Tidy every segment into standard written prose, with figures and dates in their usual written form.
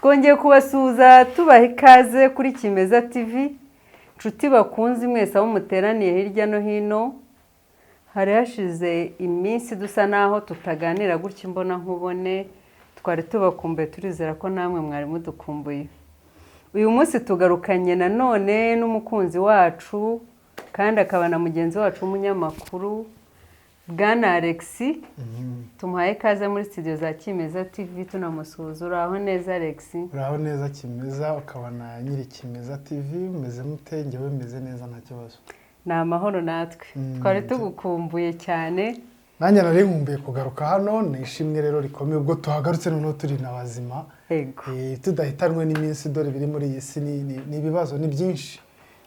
twongeye kubasuhuza tubaha ikaze kuri Kimeza TV. Nshuti bakunze mwese aho muteraniye hirya no hino, hari hashize iminsi dusa naho tutaganira gutya imbona nkubone, twari tubakumbuye turizera ko namwe mwari mudukumbuye. Uyu munsi tugarukanye nanone n'umukunzi wacu kandi akaba na mugenzi wacu w'umunyamakuru Bwana Alexis. Tumuhaye ikaze muri studio za Kimeza TV, tunamusuhuza. Uraho neza Alexis? Uraho neza Kimeza, ukabana nyiri Kimeza TV, umeze mute? Njyewe meze neza nta kibazo. Ni amahoro natwe. Twari tugukumbuye cyane. Nanjye nari nkumbuye kugaruka hano, nishimwe rero rikomeye ubwo tuhagarutse noneho turi nabazima. Yego. Tudahitanwe n'iminsi dore biri muri iyi si ni ibibazo ni byinshi.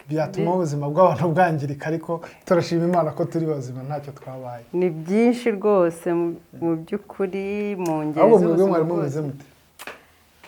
Byatuma ubuzima bw'abantu bwangirika, ariko turashima Imana ko turi bazima ntacyo twabaye. Ni byinshi rwose mu by'ukuri mu ngezi. Ahubwo mwebwe mwari mumeze mute?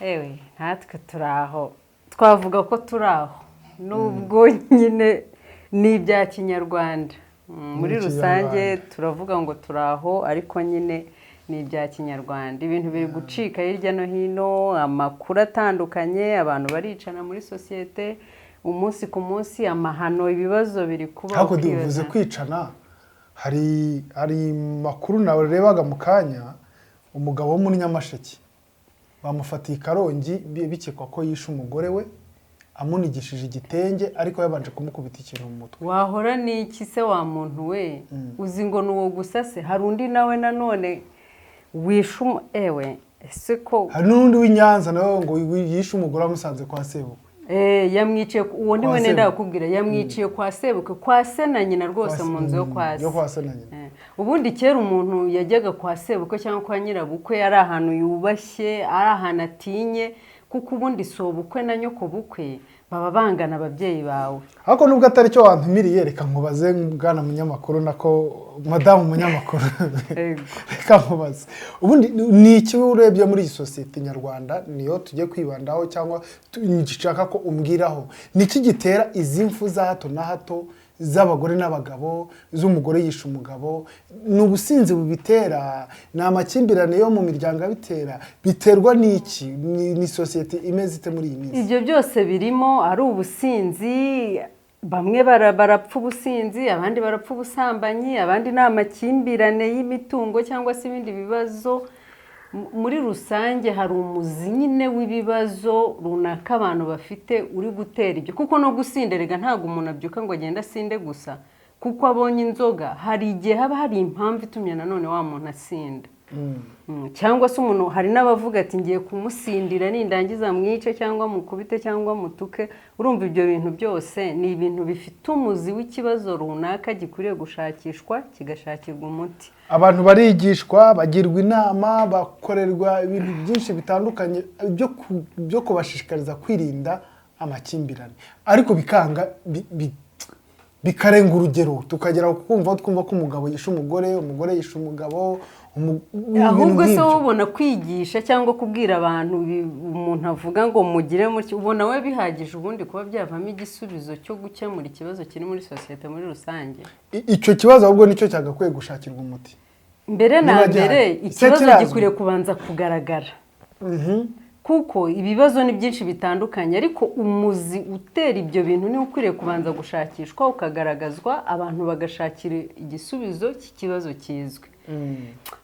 Ewe natwe turaho. Twavuga ko turaho nubwo nyine ni ibya Kinyarwanda. Muri rusange turavuga ngo turaho, ariko nyine ni ibya Kinyarwanda. Ibintu biri gucika hirya no hino, amakuru atandukanye, abantu baricana muri sosiyete umunsi ku munsi, amahano, ibibazo biri kuba. Hako duvuze kwicana, hari makuru nawe rebaga mu kanya, umugabo wo muri Nyamasheke bamufatiye Karongi bikekwa ko yishe umugore we amunigishije igitenge, ariko yabanje kumukubita ikintu mu mutwe. Wahora n'iki se wa muntu we? Uzi ngo nuwo gusa se? Hari undi nawe nanone wishe ewe ese ko hari n'undi w'Inyanza nawe ngo yishe umugore amusanze kwa sebukwe. Yamwiciye uwo ni we nenda kukubwira, yamwiciye kwa sebukwe, kwa se na nyina rwose mu nzu yo kwa se. Yo kwa se na nyina. Ubundi kera umuntu yajyaga kwa sebukwe cyangwa kwa nyirabukwe ari ahantu yubashye, ari ahantu atinye, kuko ubundi sobukwe na nyoko bukwe baba bangana ababyeyi bawe. Ariko nubwo atari cyo wantumiriye, reka nkubaze bwana munyamakuru, nako madamu munyamakuru. Reka nkubaze, ubundi ni iki urebye muri iyi sosiyete nyarwanda niyo tujye kwibandaho, cyangwa nshaka ko umbwiraho niki gitera izi mfu za hato na hato z'abagore n'abagabo, z'umugore yisha umugabo? Ni ubusinzi bubitera? Ni amakimbirane yo mu miryango abitera? Biterwa n'iki? Ni sosiyete imeze ite muri iyi minsi? Ibyo byose birimo, ari ubusinzi, bamwe barapfa ubusinzi, abandi barapfa ubusambanyi, abandi ni amakimbirane y'imitungo cyangwa se ibindi bibazo. Muri rusange hari umuzi nyine w'ibibazo runaka abantu bafite uri gutera ibyo, kuko no gusinderega ntabwo umuntu abyuka ngo agende asinde gusa kuko abonye inzoga. Hari igihe haba hari impamvu itumye nanone wa muntu asinda. Cyangwa se umuntu, hari n'abavuga ati ngiye kumusindira nindangiza mwice cyangwa mukubite cyangwa mutuke. Urumva ibyo bintu byose ni ibintu bifite umuzi w'ikibazo runaka gikwiriye gushakishwa, kigashakirwa umuti. Abantu barigishwa, bagirwa inama, bakorerwa ibintu byinshi bitandukanye byo kubashishikariza kwirinda amakimbirane, ariko bikanga bikarenga urugero, tukagera kumva ko umugabo yishe umugore, umugore yishe umugabo. Ahubwo se ubona kwigisha cyangwa kubwira abantu umuntu avuga ngo mugire mutyo, ubona we bihagije ubundi kuba byavamo igisubizo cyo gukemura ikibazo kiri muri sosiyete muri rusange? Icyo kibazo ahubwo nicyo cyagakwiye gushakirwa umuti. Mbere na mbere ikibazo gikwiriye kubanza kugaragara, kuko ibibazo ni byinshi bitandukanye, ariko umuzi utera ibyo bintu ni ukwiriye kubanza gushakishwa, ukagaragazwa, abantu bagashakira igisubizo cy'ikibazo kizwi.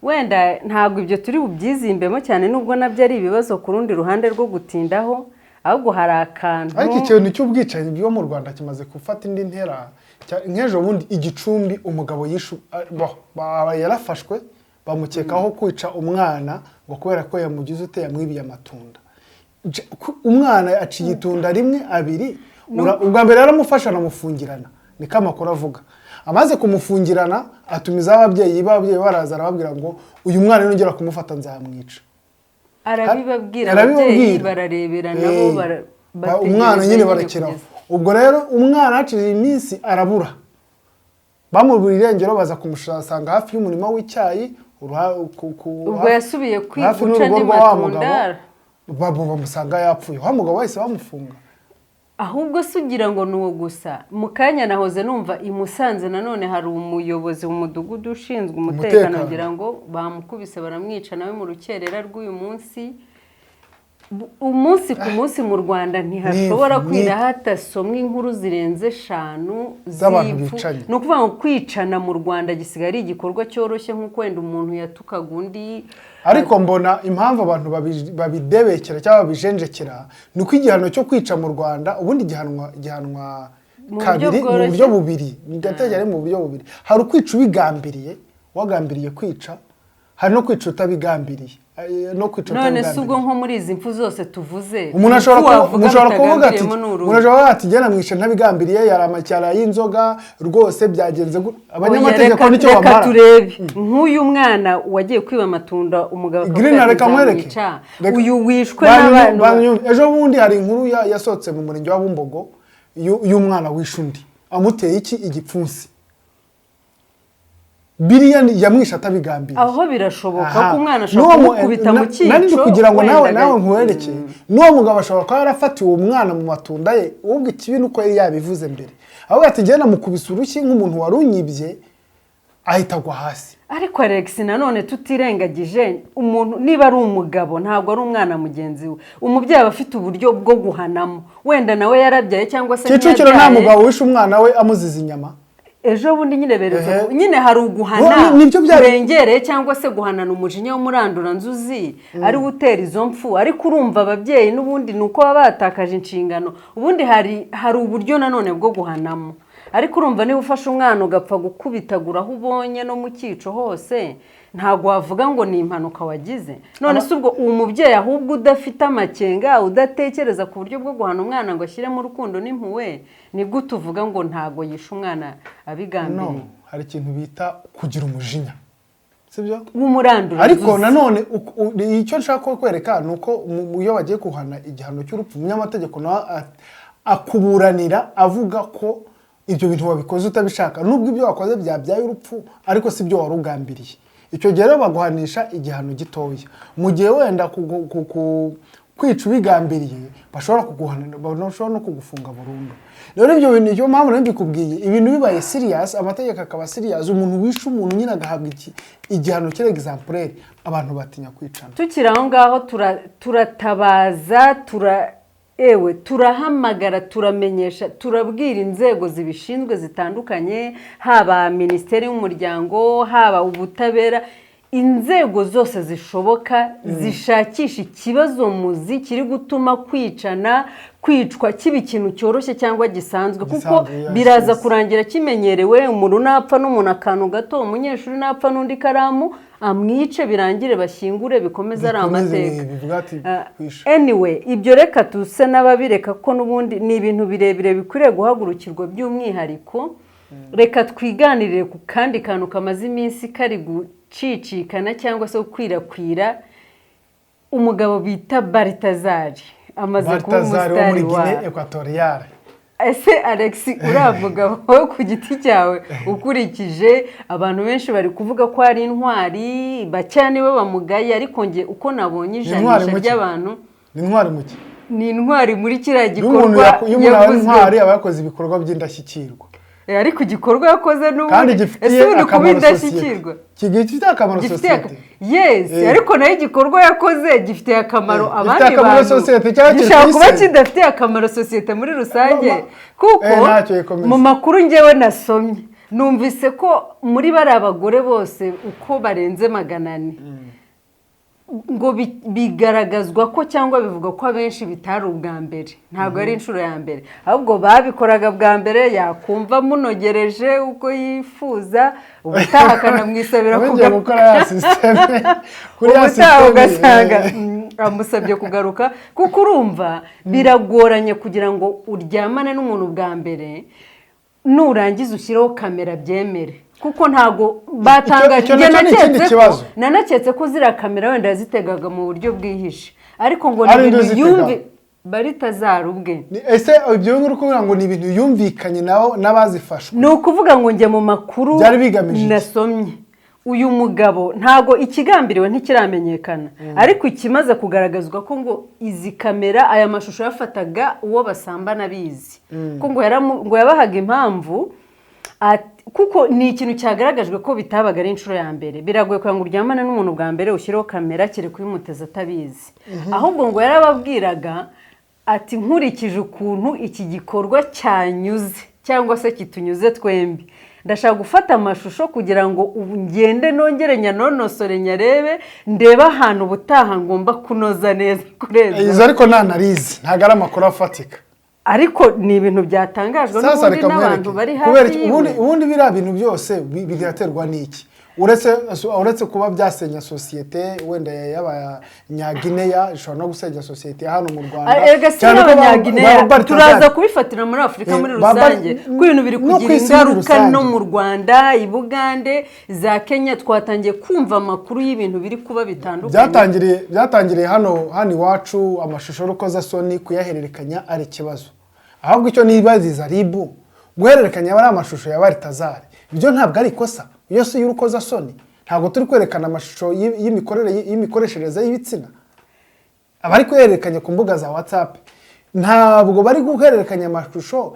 Wenda ntabwo ibyo turi bubyizimbemo cyane, nubwo nabyo ari ibibazo ku rundi ruhande rwo gutindaho, ahubwo hari akantu. Ariko ikintu cy'ubwicanyi bwo mu Rwanda kimaze gufata indi ntera. Nk'ejo bundi Igicumbi umugabo yarafashwe bamukekaho kwica umwana ngo kubera ko yamugize ute yamwibiye amatunda. Umwana aciye itunda rimwe abiri, ubwa mbere yaramufasha anamufungirana, niko amakuru avuga. Amaze kumufungirana atumiza ababyeyi baraza arababwira ngo uyu mwana nongera kumufata nzamwica. Arabibabwira, ababyeyi bararebera nabo umwana nyine barekeraho. Ubwo rero umwana aciye iminsi arabura, bamubura irengero, baza kumushasanga hafi y'umurima w'icyayi. Ubwo yasubiye kwica andi matunda, bamusanga yapfuye. Wa mugabo wese bamufunga. Ahubwo se ugira ngo nuwo gusa. Mu kanya nahoze numva i Musanze nanone hari umuyobozi w'umudugudu ushinzwe umutekano, kugira ngo bamukubise baramwica nawe mu rukerera rw'uyu munsi. umunsi ku munsi mu Rwanda ntihashobora kwira hatasomwa inkuru zirenze 5 z'abantu bicanye. no kuvuga ngo kwicana mu Rwanda gisigaye ari igikorwa cyoroshye nk'uko wenda umuntu yatukaga undi. Ariko mbona impamvu abantu babidebekera cyangwa babijenjekera ni uko igihano cyo kwica mu Rwanda ubundi gihanwa kabiri mu buryo bubiri. Ndategera ari mu buryo bubiri. Hari ukwica ubigambiriye, wagambiriye kwica, hari no kwica utabigambiriye. No kwica none subwo nko muri izi mfu zose tuvuze umuntu ashobora kuvuga ati gena mwishe ntabigambiriye yaramacyara y'inzoga rwose byagenze abanyamategeko nicyo bamara. Turebe nk'uyu mwana wagiye kwiba amatunda umugabo akamwica uyu wishwe n'abantu. Ejo bundi hari inkuru yasohotse mu murenge wa Bumbogo y'umwana wishundi amuteye igipfunsi. Biriya yamwisha atabigambiriye. Aho birashoboka ko umwana ashobora kumukubita mu cyico. Nandi kugira ngo nawe nkwereke. N'uwo mugabo ashobora kuba yarafatiwe umwana mu matunda ye ubwo ikibi nuko yari yabivuze mbere. Aho ati genda mukubisa urushyi nk'umuntu warunyibye ahita agwa hasi. Ariko Alex nanone tutirengagije umuntu niba ari umugabo ntabwo ari umwana mugenzi we. Umubyeyi aba afite uburyo bwo guhanamo. Wenda nawe yarabyaye cyangwa se Kicukiro nta mugabo wishe umwana we amuziza inyama. Ejo bundi nyine beretse nyine hari uguhana kurengereye cyangwa se guhanana umujinya w'umurandura nzuzi ari utera izo mfu. Ariko urumva ababyeyi n'ubundi nuko baba batakaje inshingano. Ubundi hari uburyo nanone bwo guhanamo. Ariko urumva niba ufashe umwana ugapfa gukubitagura aho ubonye no mu cyico hose ntago wavuga ngo ni impanuka wagize. None se ubwo uwo mubyeyi ahubwo udafite amakenga udatekereza ku buryo bwo guhana umwana ngo ashyire mu rukundo n'impuwe nibwo tuvuga ngo ntago yishe umwana abigambiriye. No, hari ikintu bita kugira umujinya. Sibyo? W'umurandura. Ariko nanone icyo nshaka kwereka nuko iyo bagiye kuhana igihano cy'urupfu umunyamategeko nawe akuburanira avuga ko ibyo bintu wabikoze utabishaka nubwo ibyo wakoze byabyaye urupfu ariko sibyo warugambiriye. Icyo gihe rero baguhanisha igihano gitoya. Mu gihe wenda kwica ubigambiriye bashobora kuguhanira bashobora no kugufunga burundu. Rero ibyo bintu cyo mpamvu mbikubwiye ibintu bibaye serious amategeko akaba serious umuntu wishe umuntu nyine agahabwa igihano kire exemplaire abantu batinya kwicana. Tukira aho ngaho turatabaza turahamagara turamenyesha turabwira inzego zibishinzwe zitandukanye haba Minisiteri y'Umuryango haba ubutabera inzego zose zishoboka zishakisha ikibazo muzi kiri gutuma kwicwa kiba ikintu cyoroshye cyangwa gisanzwe kuko biraza kurangira kimenyerewe umuntu napfa n'umuntu akantu gato umunyeshuri napfa n'undi karamu amwice birangire bashyingure bikomeza ari amateka. Anyway ibyo reka tuse n'ababireka ko n'ubundi ni ibintu birebire bikwiriye guhagurukirwa by'umwihariko. Reka twiganirire ku kandi kantu kamaze iminsi kari gucicikana cyangwa se gukwirakwira umugabo bita Balthazar amaze kuba umusitari wa Equatoriale. Ese Alex uravuga wowe ku giti cyawe ukurikije abantu benshi bari kuvuga ko ari intwari bacyane we bamugaye ariko nge uko nabonye ijanisha ry'abantu ni intwari muri kiriya gikorwa yavuze intwari abakoze ibikorwa by'indashyikirwa. Ariko igikorwa yakoze kandi gifitiye akamaro sosiyete. Gifitiye akamaro sosiyete. Yes, ariko nayo igikorwa yakoze gifitiye akamaro abandi bantu. Gishaka kuba kidafitiye akamaro sosiyete muri rusange kuko mu makuru ngewe nasomye numvise ko muri bari abagore bose uko barenze 400 ngo bigaragazwa ko cyangwa bivuga ko abenshi bitari ubwa mbere ntabwo ari inshuro ya mbere ahubwo babikoraga bwa mbere yakumva munogereje uko yifuza ubutaha akanamwisabira gukora ya systeme kuri ya systeme ugasanga amusabye kugaruka kuko urumva biragoranye kugira ngo uryamane n'umuntu bwa mbere nurangiza ushyiraho kamera byemere kuko ntago batangaje nanaketse ko zira kamera wenda yazitegaga mu buryo bwihishe ariko ngo ni ibintu yumvi Balthazar ubwe ese ibyo nguru kuvuga ngo ni ibintu yumvikanye nawo nabazifashwe ni ukuvuga ngo nge mu makuru nasomye uyu mugabo ntago ikigambiriwe ntikiramenyekana ariko ikimaze kugaragazwa ko ngo izi kamera aya mashusho yafataga uwo basambana bizi ko ngo yabahaga impamvu kuko ni ikintu cyagaragajwe ko bitabaga ari inshuro ya mbere. Biragoye kugira ngo uryamane n'umuntu bwa mbere ushyireho kamera kere kubimuteza atabizi, ahubwo ngo yarababwiraga ati nkurikije ukuntu iki gikorwa cyanyuze cyangwa se kitunyuze twembi, ndashaka gufata amashusho kugira ngo ubu ngende nongere nyanonosore nyarebe ndebe ahantu ubutaha ngomba kunoza neza kurenza. Izo ariko ntanarizi, ntabwo ari amakuru afatika, ariko ni ibintu byatangajwe n'ubundi n'abantu bari hafi yiwe. Ubundi biriya bintu byose biraterwa n'iki? uretse kuba byasenya sosiyete wenda y'abanyagineya, ishobora no gusenya sosiyete hano mu Rwanda, cyane ko abanyagineya turaza kubifatira muri Afurika muri rusange ko ibintu biri kugira ingaruka no mu Rwanda, i Bugande, za Kenya. Twatangiye kumva amakuru y'ibintu biri kuba bitandukanye. Byatangiriye hano iwacu, amashusho y'urukozasoni kuyahererekanya ari ikibazo, ahubwo icyo nibaziza ribu guhererekanya ari amashusho ya Balthazar, ibyo ntabwo ari ikosa. Iyo si y'urukozasoni, ntabwo turi kwerekana amashusho y'imikoreshereze y'ibitsina, abari kuyerekanya ku mbuga za WhatsApp, ntabwo bari guhererekanya amashusho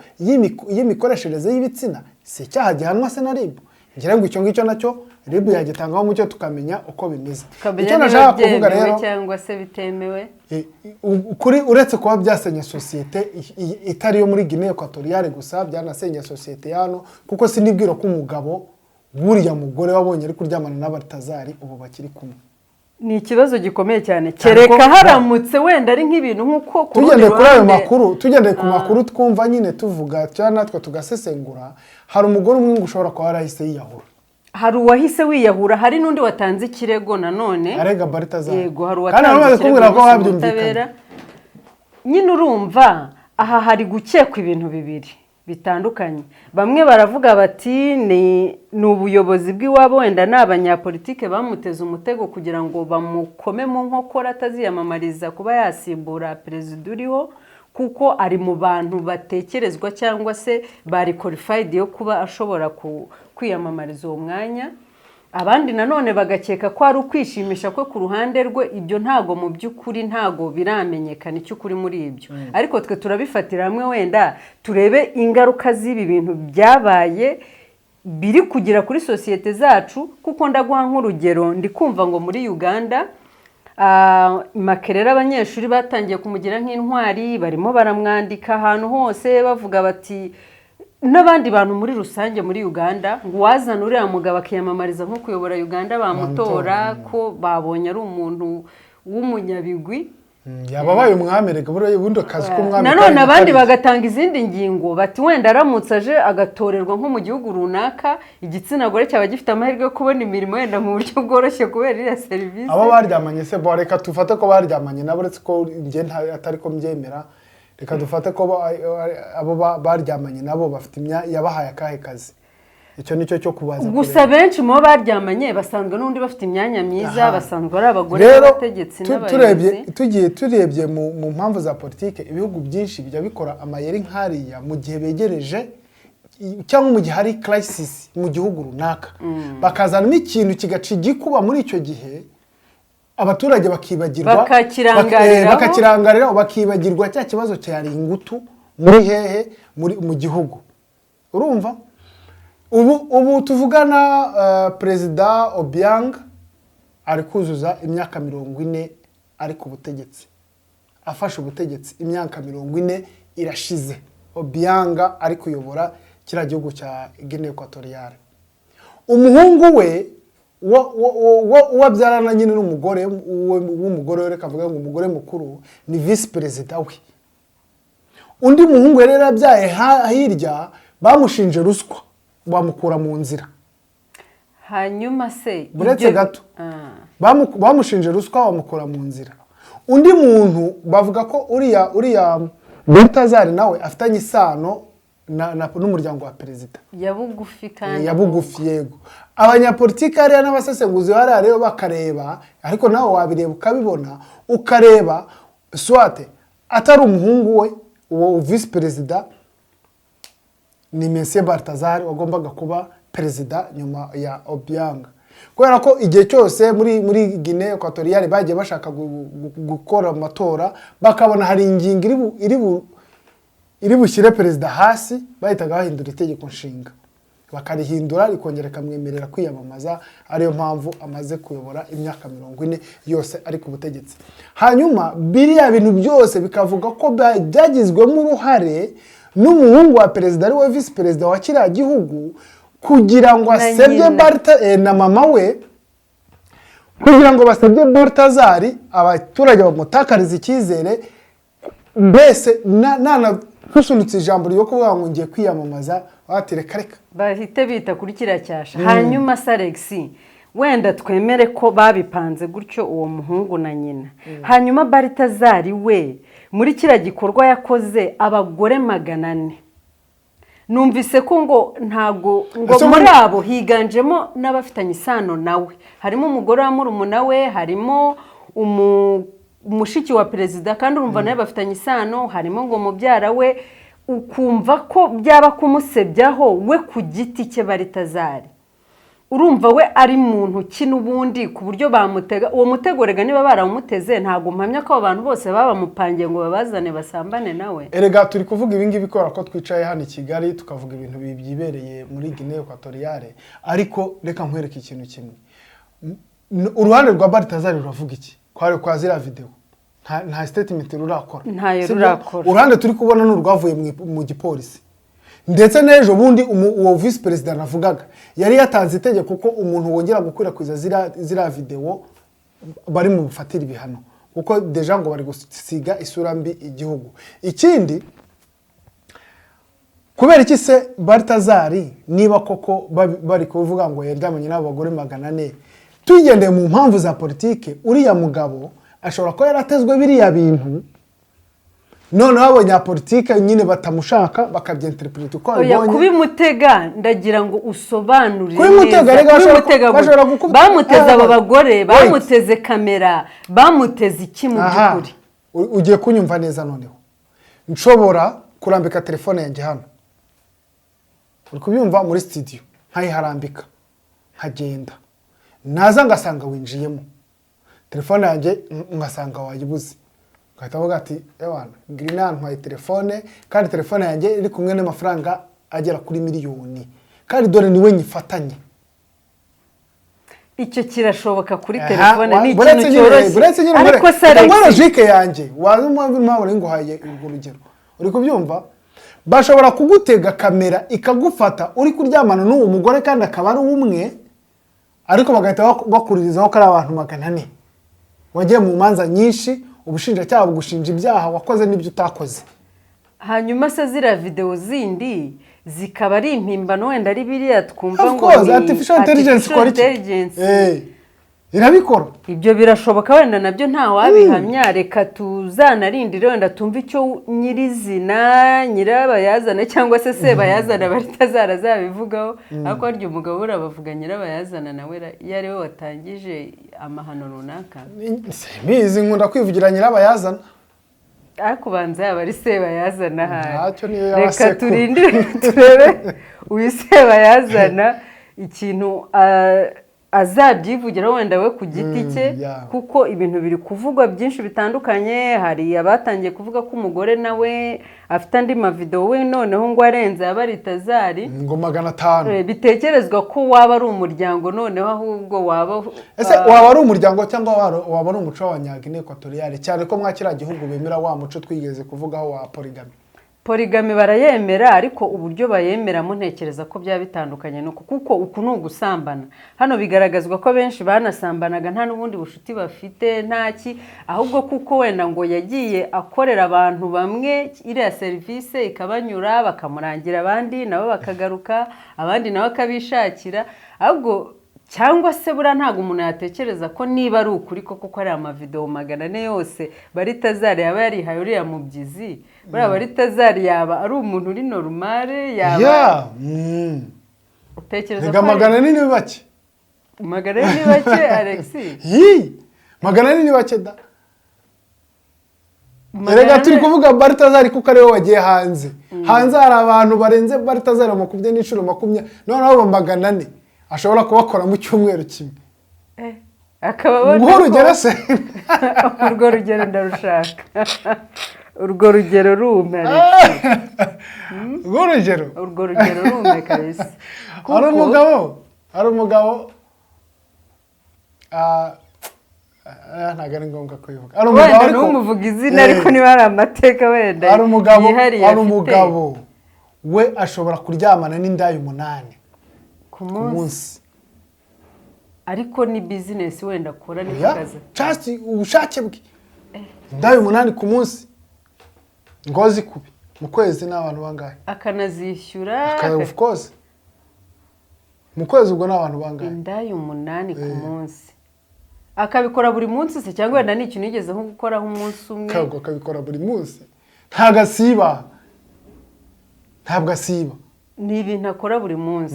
y'imikoreshereze y'ibitsina. Si icyaha gihanwa se na RIB? ngira ngo icyo ngicyo nacyo RIB yagitangaho mucyo tukamenya uko bimeze. Icyo nashaka kuvuga rero cyangwa se bitemewe kuri uretse kuba byasenya sosiyete itari yo muri Guinea Equatoriale gusa, byanasenya sosiyete yano, kuko sinibwira ko umugabo buriya mugore wabonye ari kuryamana na Balthazar ubu bakiri kumwe. Ni ikibazo gikomeye cyane, kereka haramutse wenda ari nk'ibintu nk'uko tugendeye kuri ayo makuru, tugendeye ku makuru twumva nyine tuvuga cyane natwe tugasesengura, hari umugore umwe ushobora kuba yarahise yiyahura, hari uwahise wiyahura, hari n'undi watanze ikirego nanone arega Balthazar. Yego, hari uwatanze ikirego ko wabyumvikana. Nyine urumva aha hari gukekwa ibintu bibiri bitandukanye. Bamwe baravuga bati ni ubuyobozi bw'iwabo, wenda n'abanyapolitike bamuteze umutego kugira ngo bamukome mu nkokora ataziyamamariza kuba yasimbura perezida uriho, kuko ari mu bantu batekerezwa cyangwa se bari qualified yo kuba ashobora kwiyamamariza uwo mwanya. Abandi nanone bagakeka ko ari ukwishimisha kwe ku ruhande rwe. Ibyo ntago mu by'ukuri ntago biramenyekana icyo kuri muri ibyo, ariko twe turabifatira hamwe wenda turebe ingaruka z'ibi bintu byabaye biri kugira kuri sosiyete zacu. Kuko ndaguha nk'urugero, ndi kumva ngo muri Uganda Makerere abanyeshuri batangiye kumugira nk'intwari, barimo baramwandika ahantu hose bavuga bati, n'abandi bantu muri rusange muri Uganda, ngo wazana uriya mugabo akiyamamariza nko kuyobora Uganda bamutora ko babonye ari umuntu w'umunyabigwi, yababaye umwami. Rega bundi akazi k'umwami. Nanone abandi bagatanga izindi ngingo bati wenda aramutse aje agatorerwa nko mu gihugu runaka, igitsina gore cyaba gifite amahirwe yo kubona imirimo wenda mu buryo bworoshye kubera iriya serivisi. Abo baryamanye se bo reka tufate ko baryamanye nabo, uretse ko nge atari ko mbyemera. Reka dufate ko abo baryamanye nabo bafite yabahaye akahe kazi. Icyo nicyo cyo kubaza. Gusa benshi mu baryamanye basanzwe n'undi bafite imyanya myiza, basanzwe ari abagore n'abategetsi n'abayobozi. Turebye mu mpamvu za politike, ibihugu byinshi bijya bikora amayeri nk'ariya mu gihe begereje cyangwa mu gihe hari crisis mu gihugu runaka, bakazanamo ikintu kigaca igikuba muri icyo gihe, abaturage bakibagirwa, bakakirangariraho, bakibagirwa cya kibazo cyari ingutu muri hehe mu gihugu. Urumva ubu tuvugana Perezida Obiang ari kuzuza imyaka 40 ari ku butegetsi, afashe ubutegetsi imyaka 40 irashize. Obiang ari kuyobora kira gihugu cya Guinea Equatoriale. Umuhungu we wabyarana nyine n'umugore w'umugore, reka avuga ngo umugore mukuru ni vice perezida we. Undi muhungu rero abyaye hirya bamushinje ruswa, bamukura mu nzira. Hanyuma se buretse gato bamushinje ruswa, bamukura mu nzira. Undi muntu bavuga ko uriya Balthazar nawe afitanye isano n'umuryango wa perezida ya bugufi, kandi ya bugufi. Yego, abanyapolitiki hariya n'abasesenguzi hariya rero bakareba, ariko nawe wabireba ukabibona, ukareba swate atari umuhungu we uwo vice perezida ni Monsieur Balthazar wagombaga kuba perezida nyuma ya Obiang. Kubera ko igihe cyose muri Guinea Equatoriale bagiye bashaka gukora amatora, bakabona hari ingingo iri bushyire perezida hasi, bahitaga bahindura itegeko nshinga. bakarihindura rikongera rikamwemerera kwiyamamaza, ariyo mpamvu amaze kuyobora imyaka 40 yose ari ku butegetsi. Hanyuma biriya bintu byose bikavuga ko byagizwemo uruhare n'umuhungu wa perezida ari we vice perezida wa kiriya gihugu, kugira ngo asebye na mama we, kugira ngo basebye Balthazar, abaturage bamutakariza icyizere. Mbese nkusunitse ijambo ryo kuvuga ngo ngiye kwiyamamaza, batereka reka bahite bita kuri kiriya cyasha. Hanyuma Alex, wenda twemere ko babipanze gutyo uwo muhungu na nyina. Hanyuma Balthazar we muri kiriya gikorwa yakoze abagore 400. Numvise ko ngo ntago ngo muri abo higanjemo n'abafitanye isano nawe. Harimo umugore wa murumuna we, harimo umushiki wa perezida kandi urumva nawe bafitanye isano, harimo ngo mubyara we. Ukumva ko byaba kumusebyaho we ku giti cye Balthazar. Urumva we ari muntu kinubundi ku buryo bamutega uwo mutegorega niba baramuteze, ntago mpamya ko abantu bose baba mupangiye ngo babazane basambane nawe. Erega turi kuvuga ibingi bikora ko twicaye hano i Kigali tukavuga ibintu bibyibereye muri Guinea Equatoriale, ariko reka nkwereke ikintu kimwe. Uruhande rwa Balthazar ruravuga iki? Kwari kwa zira video nta statement rurakora. Ntayo rurakora. Uruhande turi kubona n'urwavuye mu gipolisi. Ndetse n'ejo bundi uwo vice president navugaga yari yatanze itegeko ko umuntu wongera gukwirakwiza zira video bari mu bufatira ibihano, kuko deja ngo bari gusiga isura mbi igihugu. Ikindi, kubera iki se Balthazar niba koko bari kuvuga ngo yaryamanye n'abagore 400, tugendeye mu mpamvu za politike, uriya mugabo ashobora ko yaratezwe biriya bintu, none abanyapolitike nyine batamushaka bakabyenterprete uko abibonye. Kubimutega ndagira ngo usobanurire neza. Bamuteze abo bagore, bamuteze kamera, bamuteze iki mu byukuri? Ugiye kunyumva neza noneho. Nshobora kurambika telefone yanjye hano. Uri kubyumva muri studio, nkayiharambika, nkagenda. Naza ngasanga winjiyemo. Telefone yanjye ngasanga wayibuze. Gahita avuga ati ewana Grina ntwaye telefone, kandi telefone yanjye iri kumwe n'amafaranga agera kuri miliyoni, kandi dore niwe nyifatanye. Icyo kirashoboka kuri telefone, ni ikintu cyoroshye. Ariko Alex logique yanjye wazumva mpabure nguhaye urwo rugero. Uri kubyumva? Bashobora kugutega kamera ikagufata uri kuryamana n'uwo mugore kandi akaba ari umwe, ariko bagahita bakuririzaho ko ari abantu 400. Wagiye mu manza nyinshi, ubushinjacyaha bugushinja ibyaha wakoze n'ibyo utakoze. Hanyuma se zira video zindi zikaba ari impimbano wenda ari biriya twumva ngo ni artificial intelligence. Irabikora. Ibyo birashoboka wenda nabyo nta wabihamya. Reka tuzanarindire wenda tumva icyo nyirizina nyirabayazana cyangwa se sebayazana Balthazar azabivugaho. Ariko haryo umugabo urabavuga nyirabayazana nawe yari we watangije amahano runaka. Mizi nkunda kwivugira nyirabayazana. Ariko banza yaba ari sebayazana hari. Reka turindire turebe uyu sebayazana ikintu azabyivugira wenda we ku giti cye, kuko ibintu biri kuvugwa byinshi bitandukanye. Hari abatangiye kuvuga ko umugore nawe afite andi mavideo we noneho ngo arenze Balthazar ngo 500. Bitekerezwa ko waba ari umuryango noneho ahubwo waba ese waba ari umuryango cyangwa waba ari umuco wa Guinea Equatoriale, cyane ko mwakira gihugu bemera wa muco twigeze kuvugaho wa polygamy. Polygamy barayemera, ariko uburyo bayemeramo ntekereza ko bya bitandukanye nuko, kuko uku ni ugusambana. Hano bigaragazwa ko benshi banasambanaga nta n'ubundi bushuti bafite ntaki, ahubwo kuko wenda ngo yagiye akorera abantu bamwe iriya service ikabanyura, bakamurangira abandi nabo bakagaruka, abandi nabo akabishakira. Ahubwo cyangwa se bura ntago umuntu yatekereza ko niba ari ukuri koko ko ari amavideo 400 yose Balthazar yaba yarihaye uriya mubyizi. Bura Balthazar yaba ari umuntu uri normal yaba utekereza ko 400 ni bake. 400 ni bake Alex. 400 ni bake da. Erega turi kuvuga Balthazar kuko ari we wagiye hanze. Hanze hari abantu barenze Balthazar 20 noneho 400 ashobora kubakora mu cyumweru kimwe. Akaba urugero se urwo rugero ndarushaka. urwo rugero rume urwo rugero rume kabisa. hari umugabo ntabwo ari ngombwa kubivuga. Wenda ntumuvuga izina ariko niba hari amateka wenda yihariye. Hari umugabo we ashobora kuryamana n'indaya 8 ku munsi. Ariko ni business wenda akora ni kaza. Cyasi ubushake bwe. Indaya 8 ku munsi. Ngozi kubi. Mu kwezi n'abantu bangahe? Akanazishyura. Of course. Mu kwezi ubwo n'abantu bangahe? Indaya 8 ku munsi. Akabikora buri munsi se cyangwa wenda ni ikintu yigeze nko gukoraho umunsi umwe? Akabikora buri munsi. Ntabwo asiba. Ni ibintu akora buri munsi.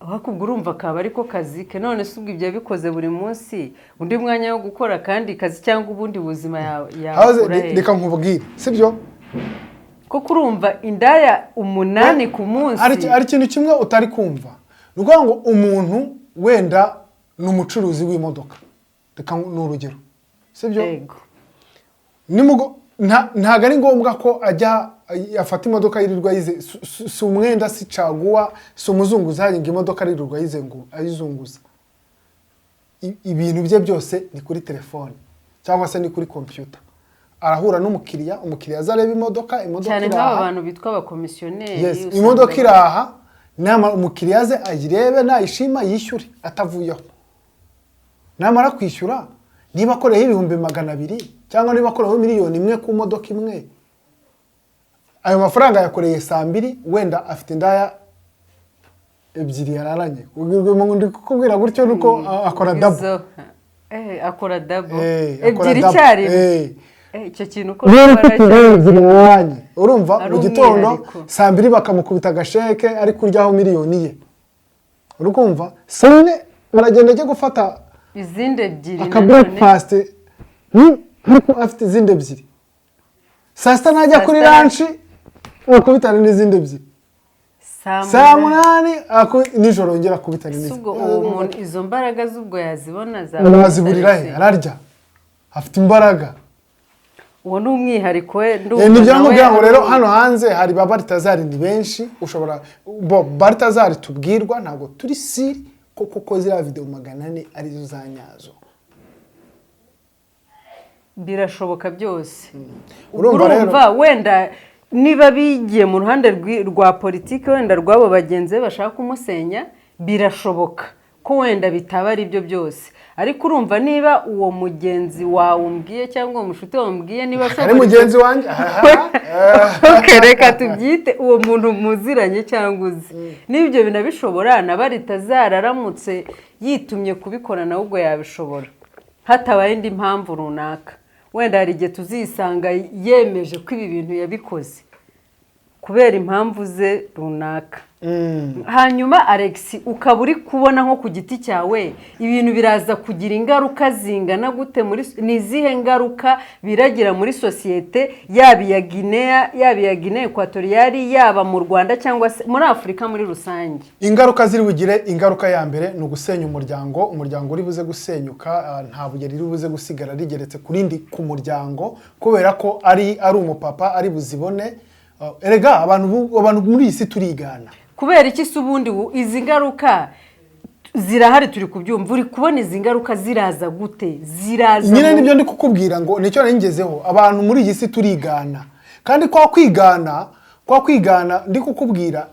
Wakubwo urumva akaba ariko kazi ke. None se ubwo ibyo yabikoze buri munsi undi mwanya wo gukora kandi kazi cyangwa ubundi buzima yakora he? Reka nkubwire sibyo ko kurumva indaya 8 ku munsi. Ari ikintu kimwe utari kumva. Nukuvuga ngo umuntu wenda n'umucuruzi w'imodoka. Reka n'urugero sibyo? Yego. Ntago ari ngombwa ko ajya afata imodoka yirirwa yize si umwenda si caguwa si umuzunguza ngo imodoka yirirwa ayizunguza. Ibintu bye byose ni kuri telefone cyangwa se ni kuri computer. Arahura n'umukiriya, umukiriya azareba imodoka cyane nk'aba bantu bitwa abakomisiyoneri. Yes, imodoka iraha nama umukiriya aze ayirebe nayishima yishyure atavuyeho. Namara kwishyura niba akoreho 200,000 cyangwa niba akoreho 1,000,000 ku modoka imwe, ayo mafaranga yakoreye 2 wenda afite indaya 2 yararanye. Ndi kukubwira gutyo nuko akora double. Akora double. 2 cyari. Icyo kintu ko barajyanye. Urumva mu gitondo 2 bakamukubita agasheke ari kuryaho 1,000,000 ye. Urukumva? Sone baragenda cyo gufata izindi 2 aka breakfast ariko afite izindi 2. Sasta najya kuri lunch ukubitana n'izindi 2. Saa 8 nijoro ngera kubitana n'izindi. Ubwo umuntu izo mbaraga z'ubwo yazibona zaziburira he ararya afite imbaraga. Uwo ni umwihariko we nibyo nkubwira ngo rero hano hanze hari babaritazari ni benshi ushobora baritazari tubwirwa ntabwo turi siri koko zira video 400 arizo zanyazo. Birashoboka byose. Urumva wenda niba bigiye mu ruhande rwa politiki wenda rwabo bagenze bashaka kumusenya birashoboka ko wenda bitaba ari byo byose. Ariko urumva niba uwo mugenzi wawe umbwiye cyangwa uwo mushuti wawe umbwiye niba ari mugenzi wanjye reka tubyite uwo muntu muziranye cyangwa uzi n'ibyo binabishobora na baritazara aramutse yitumye kubikora nawe ubwo yabishobora hatabaye indi mpamvu runaka. Wenda hari igihe tuzisanga yemeje ko ibi bintu yabikoze kubera impamvu ze runaka. Hanyuma Alex ukaba uri kubona nko ku giti cyawe ibintu biraza kugira ingaruka zingana gute muri nizihe ngaruka biragira muri societe yaba ya Guinea yaba ya Guinea Equatoriale yaba mu Rwanda cyangwa muri Afrika muri rusange? Ingaruka ziri bugire ingaruka ya mbere no gusenya umuryango uri buze gusenyuka nta bugeri uri buze gusigara rigeretse kurindi ku muryango kubera ko ari umupapa ari buzibone. Erega abantu muri isi turigana. Kubera iki se ubundi izi ngaruka zirahari turi kubyumva uri kubona izi ngaruka ziraza gute? Ziraza nyine nibyo ndi kukubwira ngo nicyo naringezeho abantu muri iyi si turigana. Kandi kwa kwigana ndi kukubwira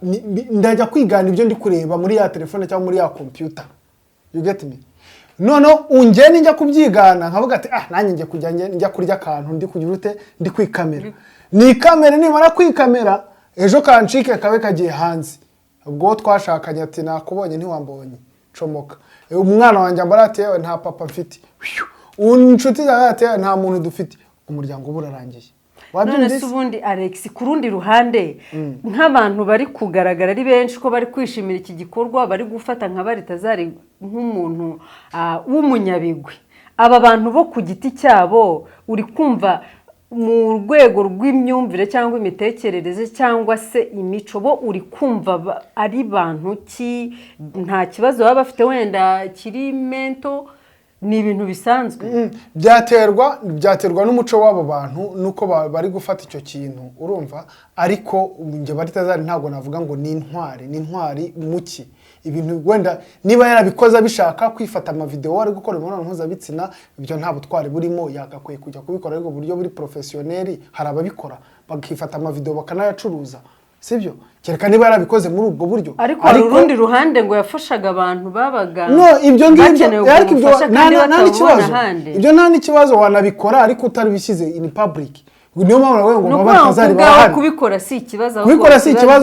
ndajya kwigana ibyo ndi kureba muri ya telefone cyangwa muri ya computer. You get me? Nono ungene njya kubyigana nkavuga ati nanjye njye kujya njya kurya akantu ndi kugira ute ndi kwikamera. Ni kamera nimara kwikamera ejo kancike kabe kagiye hanze. Ubwo twashakanye ati nakubonye ntiwambonye comoka. Umwana wanjye ambarate yewe nta papa mfite. Unshuti zati nta muntu dufite. Umuryango burarangiye. None subundi Alex kurundi ruhande nk'abantu bari kugaragara ari benshi ko bari kwishimira iki gikorwa bari gufata nka baritazari nk'umuntu w'umunyabigwi. Aba bantu bo ku giti cyabo uri kumva mu rwego rw'imyumvire cyangwa imitekerereze cyangwa se imico bo uri kumva ari bantu ki nta kibazo baba bafite wenda kiri mento ni ibintu bisanzwe. byaterwa n'umuco w'abo bantu nuko bari gufata icyo kintu urumva, ariko njye Baritazari ntabwo navuga ngo ni intwari muki ibintu wenda niba yarabikoze abishaka kwifata amavideo ari gukora imibonano mpuzabitsina, ibyo nta butwari burimo, yagakwiye kujya kubikora ariko buryo buri professionnel. Hari ababikora bakifata amavideo bakanayacuruza, sibyo? Kereka niba yarabikoze muri ubwo buryo. Ariko hari urundi ruhande ngo yafashaga abantu babaga ibyo ngibyo, ariko ibyo nta n'ikibazo wanabikora ariko utari bishyize in public. Niyo mpamvu nawe ngo Baritazari barahari. Kubikora si ikibazo,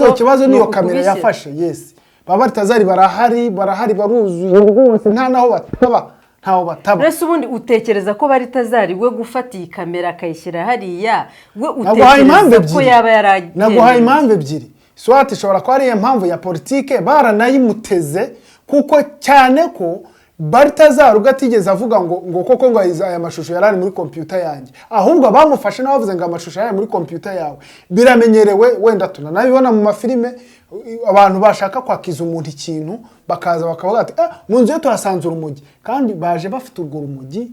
ikibazo niyo kamera yafashe. Yes, Baritazari barahari baruzuye rwose, ntaho bataba. Rese ubundi utekereza ko Baritazari we gufata iyi kamera akayishyira hariya, we utekereza ko yaba yaragiye? Naguhaye impamvu ebyiri. Swati ishobora ko ari impamvu ya politike baranayimuteze, kuko cyane ko Baritazari ugatigeze avuga ngo koko ngo aya mashusho yarari muri computer yanjye, ahubwo bamufashe n'abavuze ngo amashusho yari muri computer yawe. Biramenyerewe, wenda tunanabibona mu mafilime, abantu bashaka kwakiza umuntu ikintu bakaza bakavuga ati mu nzu yo turasanze urumogi, kandi baje bafite urwo rumogi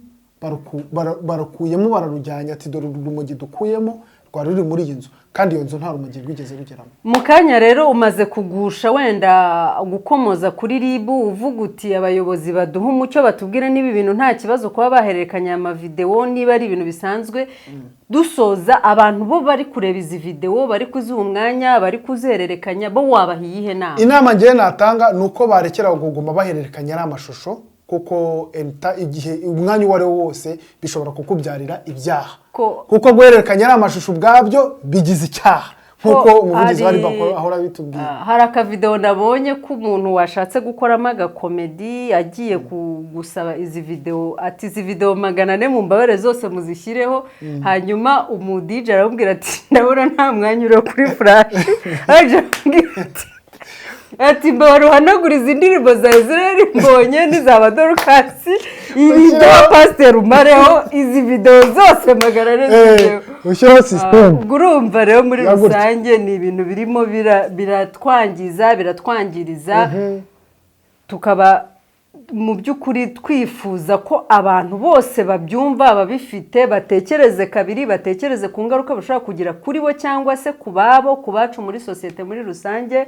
barukuyemo bararujyanye ati dore urumogi dukuyemo rwari ruri muri iyi nzu, kandi iyo nzu nta rumogi rwigeze rugeramo. Mu kanya rero umaze kugusha wenda gukomoza kuri RIB, uvuga uti abayobozi baduha umucyo batubwire niba ibintu nta kibazo kuba bahererekanya amavideo, niba ari ibintu bisanzwe. Dusoza, abantu bo bari kureba izi video, bari kuziha umwanya, bari kuzererekanya, bo wabahiye ihe nama? Inama ngiye natanga nuko barekera kuguma bahererekanya ari amashusho, kuko igihe umwanya wari wose bishobora kukubyarira ibyaha, kuko guhererekanya ari amashusho ubwabyo bigize icyaha, nkuko umuvugizi wari ahora bitubwiye. Hari akavideo nabonye ko umuntu washatse gukoramo agakomedi agiye gusaba izi video, ati izi video 400 mu mbabare zose muzishyireho, hanyuma DJ aramubwira ati ndabona nta mwanya uri kuri flash. Ati mbaro hanaguriza indirimbo za Israel mbonye n'izaba Dorcas, video Pastor Umareho, izi video zose 400 ushyiraho system. Urumva rero muri rusange ni ibintu birimo biratwangiriza, tukaba mu by'ukuri twifuza ko abantu bose babyumva, ababifite batekereze kabiri, batekereze ku ngaruka bashobora kugira kuri bo cyangwa se ku babo, ku bacu muri societe muri rusange.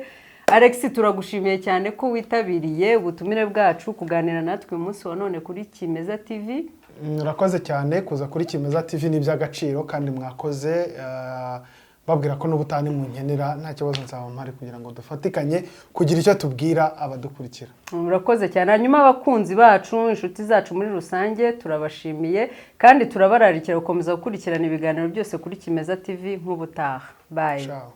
Alex, turagushimiye cyane ko witabiriye ubutumire bwacu kuganira natwe umunsi wa none kuri Kimeza TV. Murakoze cyane kuza kuri Kimeza TV, ni by'agaciro kandi mwakoze. Babwira ko n'ubutani mu nkenera nta kibazo nzaba mpari kugira ngo dufatikanye kugira icyo tubwira abadukurikira. Murakoze cyane. Hanyuma abakunzi bacu, inshuti zacu muri rusange, turabashimiye kandi turabararikira gukomeza gukurikirana ibiganiro byose kuri Kimeza TV nk'ubutaha. Bye. Ciao.